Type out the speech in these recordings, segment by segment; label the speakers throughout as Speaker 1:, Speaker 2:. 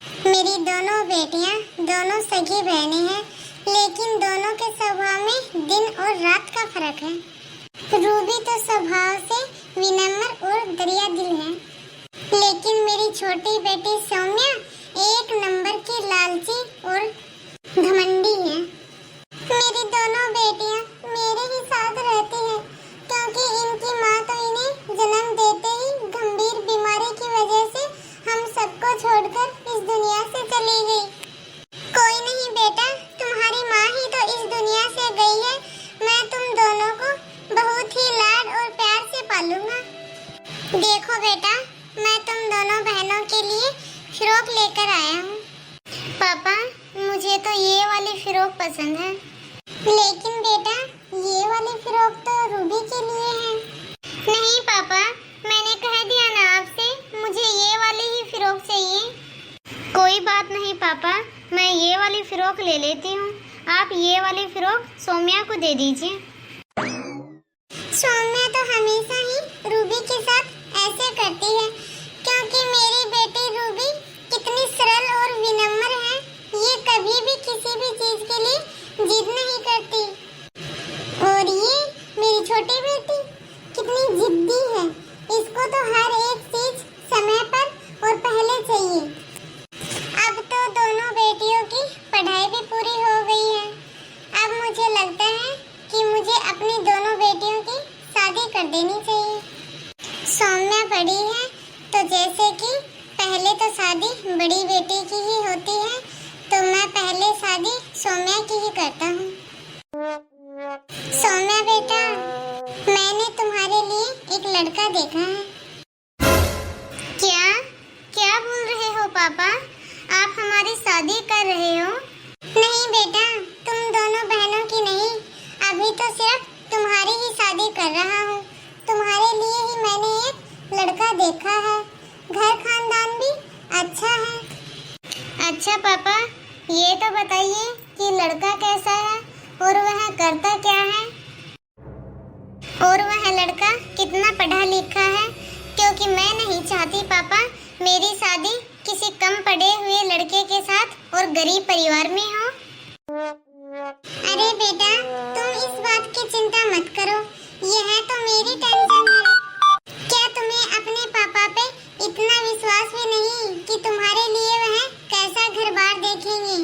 Speaker 1: मेरी दोनों बेटियां दोनों सगी बहनें हैं, लेकिन दोनों के स्वभाव में दिन और रात का फर्क है। रूबी तो स्वभाव से विनम्र और दरिया दिल है, लेकिन मेरी छोटी बेटी सौम्या एक नंबर की लालची और घमंडी है। मेरी दोनों बेटियां मेरे ही साथ रहती हैं, क्योंकि इनकी माँ तो इन्हें जन्म देते ही गंभीर बीमारी की वजह से हम सबको छोड़कर इस दुनिया से चली गई। कोई नहीं बेटा, तुम्हारी माँ ही तो इस दुनिया से गई है। मैं तुम दोनों को बहुत ही लाड और प्यार से पालूंगा। देखो बेटा, मैं तुम दोनों बहनों के लिए फ्रॉक लेकर आया हूँ। पापा, मुझे तो ये वाली फ्रॉक पसंद है। लेकिन बेटा, ये वाली फ्रॉक तो रूबी के लिए है। नहीं पापा, मैंने कह दिया ना आपसे, मुझे ये वाली ही फ्रॉक चाहिए। कोई बात नहीं पापा, मैं ये वाली फ्रॉक ले लेती हूँ। आप ये वाली फ्रॉक सौम्या को दे दीजिए। सौम्या तो हमेशा ही रूबी के साथ ऐसे करती है, क्योंकि मेरी बेटी रूबी कितनी सरल और विनम्र है। ये कभी भी किसी भी चीज के लिए जिद नहीं करती। और ये मेरी छोटी बेटी कितनी जिद्दी है। इसको तो हर एक चीज समय पर और पहले चाहिए। अब तो दोनों बेटियों की पढ़ाई भी पूरी हो गई है। अब मुझे लगता है कि मुझे अपनी दोनों बेटियों की शादी कर देनी चाहिए। सौम्या बड़ी है, तो जैसे कि पहले तो शादी बड़ी बेटी की ही होती है, तो मैं पहले शादी सौम्या की ही करता हूँ। सौम्या बेटा, मैंने तुम्हारे लिए एक लड़का देखा है। क्या क्या बोल रहे हो पापा? आप हमारी शादी कर रहे हो? नहीं बेटा, तुम दोनों बहनों की नहीं, अभी तो सिर्फ तुम्हारी ही शादी कर रहा हूँ। तुम्हारे लिए ही मैंने एक लड़का देखा है। घर खानदान भी अच्छा है। अच्छा पापा, ये तो बताइए कि लड़का कैसा है और वह करता क्या है? और वह लड़का कितना पढ़ा लिखा है? क्योंकि मैं नहीं चाहती पापा मेरी शादी किसी कम पढ़े हुए लड़के के साथ और गरीब परिवार में हो। अरे बेटा, तुम इस बात की चिंता मत करो, यह तो मेरी टेंशन है। क्या तुम्हें अपने पापा पे इतना विश्वास भी नहीं कि तुम्हारे लिए वह कैसा घर-बार देखेंगे?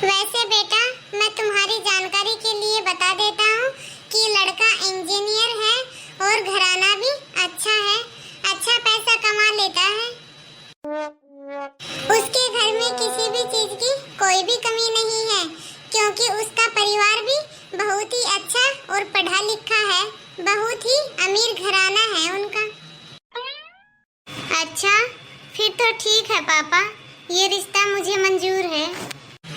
Speaker 1: वैसे बेटा, मैं तुम्हारी जानकारी के लिए बता देता हूँ कि लड़का इंजीनियर है और घराना भी अच्छा है, अच्छा पैसा कमा लेता है। उसके घर में किसी भी चीज की कोई भी कमी नहीं है, क्योंकि उसका परिवार भी बहुत ही अच्छा और पढ़ा लिखा है। बहुत ही अमीर घराना है उनका। अच्छा, फिर तो ठीक है पापा, ये रिश्ता मुझे मंजूर है।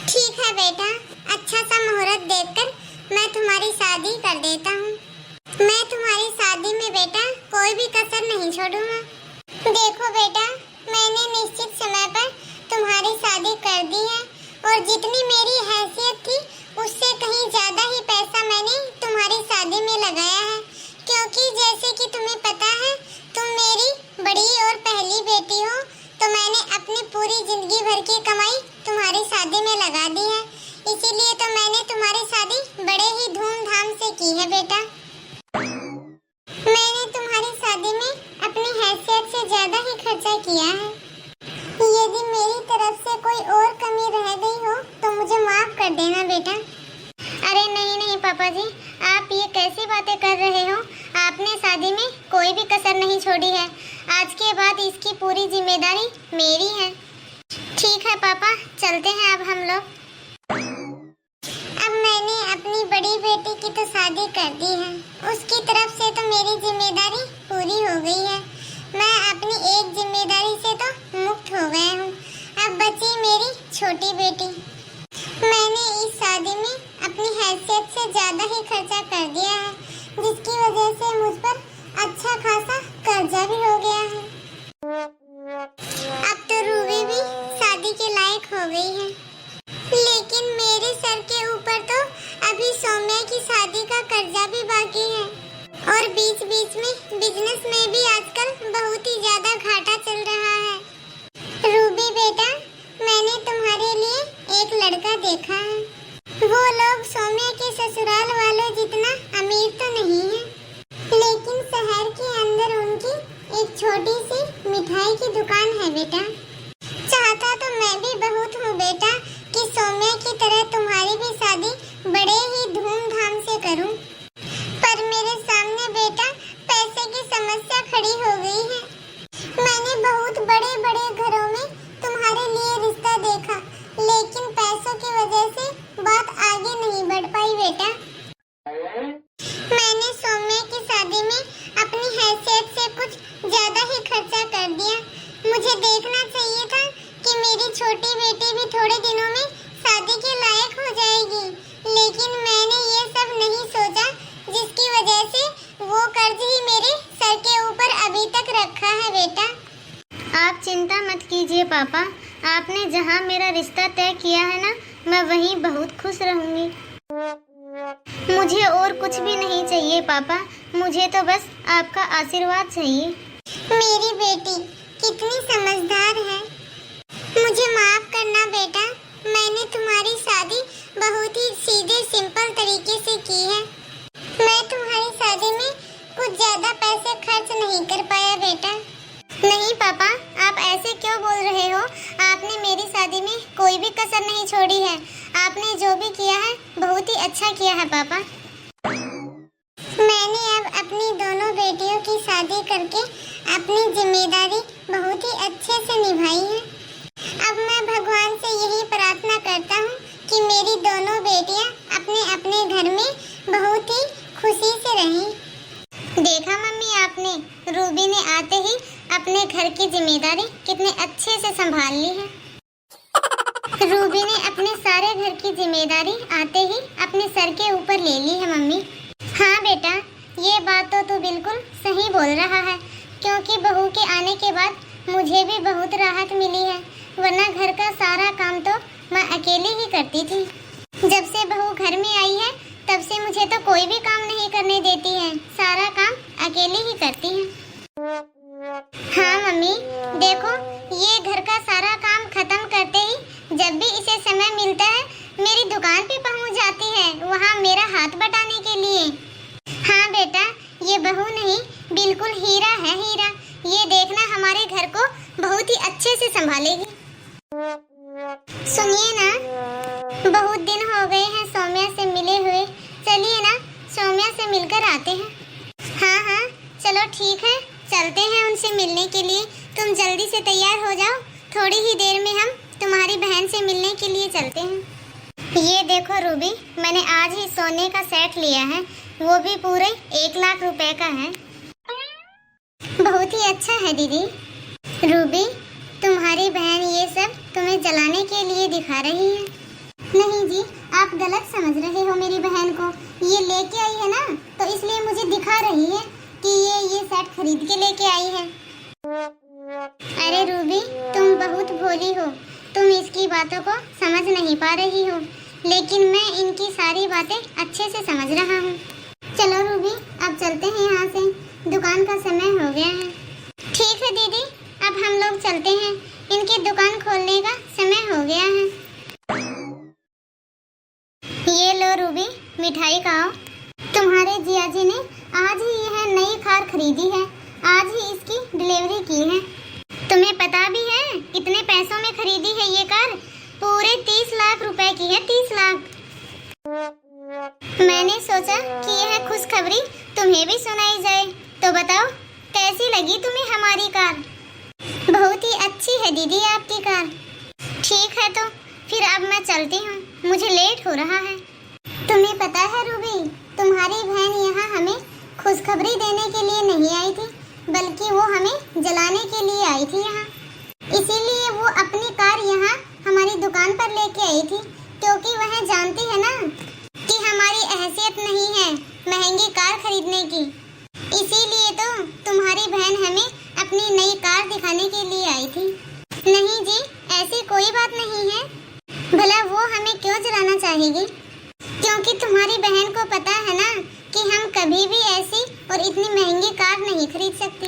Speaker 1: ठीक है बेटा, अच्छा सा मुहूर्त देखकर मैं तुम्हारी शादी कर देता हूँ। मैं तुम्हारी शादी में बेटा कोई भी कसर नहीं छोड़ूंगा। देखो बेटा, मैंने निश्चित समय पर तुम्हारी शादी कर दी है, और जितनी मेरी हैसियत थी उससे कहीं ज्यादा ही पैसा मैंने तुम्हारी शादी में लगाया है। क्योंकि जैसे कि तुम्हें पता है, तुम मेरी बड़ी और पहली बेटी हो, तो मैंने अपनी पूरी जिंदगी भर की कमाई तुम्हारी शादी में लगा दी है। इसीलिए तो मैंने तुम्हारी शादी बड़े ही धूमधाम से की है बेटा। मैंने तुम्हारी शादी में अपनी हैसियत से ज्यादा ही खर्चा किया है। यदि मेरी तरफ से कोई और कमी रह गई हो तो मुझे माफ कर देना बेटा। अरे नहीं नहीं पापा जी, आप ये कैसी बातें कर रहे हो? आपने शादी में कोई भी कसर नहीं छोड़ी है। आज के बाद इसकी पूरी जिम्मेदारी मेरी है। ठीक है पापा, चलते हैं अब हम लोग। अब मैंने अपनी बड़ी बेटी की तो शादी कर दी है, उसकी तरफ से तो मेरी जिम्मेदारी पूरी हो गई है। मैं अपनी एक जिम्मेदारी से तो मुक्त हो गया हूँ। अब बची मेरी छोटी बेटी। मैंने इस शादी में अपनी हैसियत से ज्यादा ही खर्चा कर दिया है, जिसकी वजह से मुझ पर अच्छा खासा कर्जा भी हो गया है। अब तो रूबी भी शादी के लायक हो गई है, लेकिन मेरे सर के ऊपर तो अभी सौम्या की शादी का कर्जा भी बाकी है। और बीच बीच में बिजनेस में भी आजकल बहुत ही ज्यादा घाटा चल रहा है। रूबी बेटा, छोटी बेटी भी थोड़े दिनों में शादी के लायक हो जाएगी, लेकिन मैंने ये सब नहीं सोचा, जिसकी वजह से वो कर्ज ही मेरे सर के ऊपर अभी तक रखा है। बेटा
Speaker 2: आप चिंता मत कीजिए पापा, आपने जहाँ मेरा रिश्ता तय किया है ना, मैं वहीं बहुत खुश रहूंगी। मुझे और कुछ भी नहीं चाहिए पापा, मुझे तो बस आपका आशीर्वाद चाहिए।
Speaker 1: मेरी बेटी कितनी समझदार है। मुझे माफ करना बेटा, मैंने तुम्हारी शादी बहुत ही सीधे सिंपल तरीके से की है। मैं तुम्हारी शादी में कुछ ज्यादा पैसे खर्च नहीं कर पाया बेटा।
Speaker 2: नहीं पापा, आप ऐसे क्यों बोल रहे हो? आपने मेरी शादी में कोई भी कसर नहीं छोड़ी है। आपने जो भी किया है बहुत ही अच्छा किया है पापा।
Speaker 1: मैंने अब अपनी दोनों बेटियों की शादी करके अपनी जिम्मेदारी बहुत ही अच्छे से निभाई है। अब मैं भगवान से यही प्रार्थना करता हूँ कि मेरी दोनों बेटियाँ अपने अपने घर में बहुत ही खुशी से रहें।
Speaker 2: देखा मम्मी, आपने रूबी ने आते ही अपने घर की जिम्मेदारी कितने अच्छे से संभाल ली है। रूबी ने अपने सारे घर की जिम्मेदारी आते ही अपने सर के ऊपर ले ली है मम्मी। हाँ बेटा, ये बात तो तू बिल्कुल सही बोल रहा है, क्योंकि बहू के आने के बाद मुझे भी बहुत राहत मिली है, वरना घर का सारा काम तो मैं अकेली ही करती थी। जब से बहू घर में आई है तब से मुझे तो कोई भी काम नहीं करने देती है, सारा काम अकेली ही करती है। हाँ मम्मी, देखो ये घर का सारा काम खत्म करते ही जब भी इसे समय मिलता है मेरी दुकान पे पहुंच जाती है, वहाँ मेरा हाथ बटाने के लिए। हाँ बेटा, ये बहू नहीं बिल्कुल हीरा है, हीरा। ये देखना हमारे घर को बहुत ही अच्छे से संभालेगी। सुनिए ना, बहुत दिन हो गए हैं सौम्या से मिले हुए, चलिए ना सौम्या से मिलकर आते हैं। हाँ हाँ चलो ठीक है, चलते हैं उनसे मिलने के लिए। तुम जल्दी से तैयार हो जाओ, थोड़ी ही देर में हम तुम्हारी बहन से मिलने के लिए चलते हैं। ये देखो रूबी, मैंने आज ही सोने का सेट लिया है, वो भी पूरे 1 लाख रुपए का है। बहुत ही अच्छा है दीदी। रूबी, तुम्हारी बहन ये सब तुम्हें जलाने के लिए दिखा रही है। नहीं जी, आप गलत समझ रहे हो मेरी बहन को। ये लेके आई है ना, तो इसलिए मुझे दिखा रही है कि ये सेट खरीद के लेके आई है। अरे रूबी, तुम बहुत भोली हो, तुम इसकी बातों को समझ नहीं पा रही हो, लेकिन मैं इनकी सारी बातें अच्छे से समझ रहा हूँ। चलो रूबी, अब चलते हैं यहाँ से, दुकान का समय हो गया है। ठीक है दीदी, अब हम लोग चलते हैं, इनकी दुकान खोलने का समय हो गया है। ये लो रूबी, मिठाई खाओ। तुम्हारे जिया जी ने आज ही यह नई कार खरीदी है, आज ही इसकी डिलीवरी की है। तुम्हें पता भी है कितने पैसों में खरीदी है ये कार? पूरे 30 लाख रुपए की है, 30 लाख। मैंने सोचा कि यह खुशखबरी तुम्हें भी सुनाई जाए, तो बताओ कैसी लगी तुम्हें हमारी कार? बहुत ही अच्छी है दीदी आपकी कार। ठीक है, तो फिर अब मैं चलती हूँ, मुझे लेट हो रहा है। तुम्हें पता है रूबी, तुम्हारी बहन यहाँ हमें खुशखबरी देने के लिए नहीं आई थी, बल्कि वो हमें जलाने के लिए आई थी यहाँ। इसीलिए वो अपनी कार यहाँ हमारी दुकान पर लेके आई थी, क्योंकि वह जानती है ना कि हमारी हैसियत नहीं है महंगी कार खरीदने की। इसीलिए तो तुम्हारी बहन हमें अपनी नई कार दिखाने के लिए आई थी। नहीं जी, ऐसी कोई बात नहीं है। भला वो हमें क्यों जलाना चाहेगी? क्योंकि तुम्हारी बहन को पता है ना कि हम कभी भी ऐसी और इतनी महंगी कार नहीं खरीद सकते।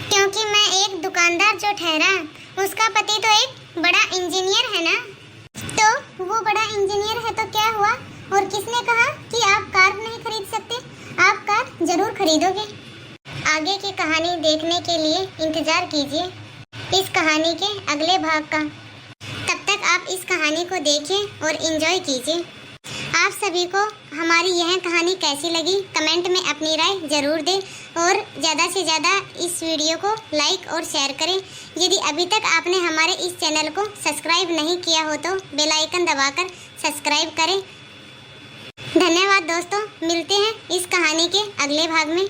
Speaker 2: क्योंकि मैं एक दुकानदार जो ठहरा, उसका पति तो एक बड़ा इंजीनियर है ना। तो वो बड़ा इंजीनियर है तो क्या हुआ? और किसने कहा कि आप कार नहीं खरीद सकते? आप कार जरूर खरीदोगे। आगे की कहानी देखने के लिए इंतजार कीजिए इस कहानी के अगले भाग का। तब तक आप इस कहानी को देखिए और एंजॉय कीजिए। आप सभी को हमारी यह कहानी कैसी लगी कमेंट में अपनी राय जरूर दें और ज़्यादा से ज़्यादा इस वीडियो को लाइक और शेयर करें। यदि अभी तक आपने हमारे इस चैनल को सब्सक्राइब नहीं किया हो तो बेल आइकन दबाकर सब्सक्राइब करें। धन्यवाद दोस्तों, मिलते हैं इस कहानी के अगले भाग में।